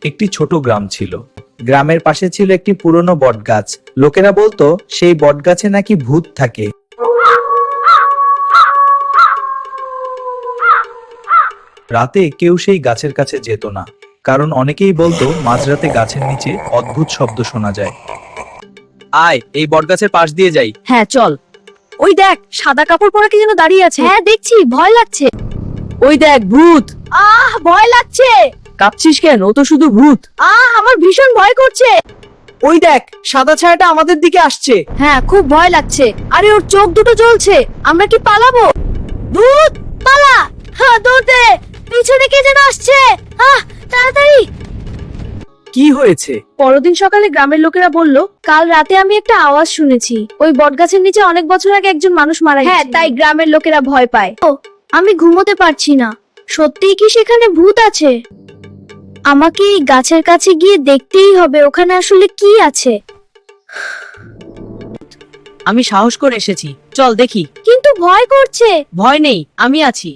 একটি ছোট গ্রাম ছিল। গ্রামের পাশে ছিল একটি পুরনো বটগাছ। লোকেরা বলতো সেই বটগাছে নাকি ভূত থাকে। রাতে কেউ সেই গাছের কাছে যেত না, কারণ অনেকেই বলতো মাঝরাতে গাছের নিচে অদ্ভুত শব্দ শোনা যায়। আয়, এই বটগাছের পাশ দিয়ে যাই। হ্যাঁ চল। ওই দেখ, সাদা কাপড় পরা কি যেন দাঁড়িয়ে আছে। হ্যাঁ দেখছি, ভয় লাগছে। ওই দেখ, ভূত। ভয় লাগছে। কাঁপছিস কেন? ও তো শুধু ভূত। আমার ভীষণ ভয় করছে। ওই দেখ, সাদা ছায়াটা আমাদের দিকে আসছে। হ্যাঁ, খুব ভয় লাগছে। আরে ওর চোখ দুটো জ্বলছে। আমরা কি পালাবো? ভূত, পালা। হ্যাঁ, দৌড় দে। পিছনে কে যেন আসছে। তাড়াতাড়ি। কি হয়েছে? পরদিন সকালে গ্রামের লোকেরা বলল, কাল রাতে আমি একটা আওয়াজ শুনেছি। ওই বটগাছের নিচে অনেক বছর আগে একজন মানুষ মারা গেছে। হ্যাঁ, তাই গ্রামের লোকেরা ভয় পায়। আমি ঘুমোতে পারছি না। সত্যিই কি সেখানে ভূত আছে? আমাকে এই গাছের কাছে গিয়ে দেখতেই হবে ওখানে আসলে কি আছে। আমি সাহস করে এসেছি, চল দেখি। কিন্তু ভয় করছে। ভয় নেই, আমি আছি।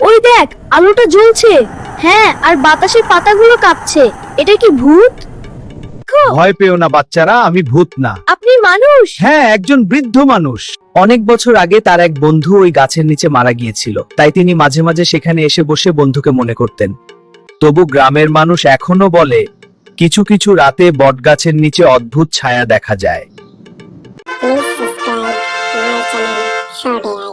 ওই দেখ, আলোটা জ্বলছে। হ্যাঁ, আর বাতাসের পাতাগুলো কাঁপছে। এটা কি ভূত? ভয় পেও না বাচ্চারা, আমি ভূত না। আপনি মানুষ? হ্যাঁ, একজন বৃদ্ধ মানুষ। অনেক বছর আগে তার এক বন্ধু ওই গাছের নিচে মারা গিয়েছিল, তাই তিনি মাঝে মাঝে সেখানে এসে বসে বন্ধুকে মনে করতেন। তবু গ্রামের মানুষ এখনো বলে কিছু কিছু রাতে বটগাছের নিচে অদ্ভুত ছায়া দেখা যায়। Please subscribe my channel Shorty.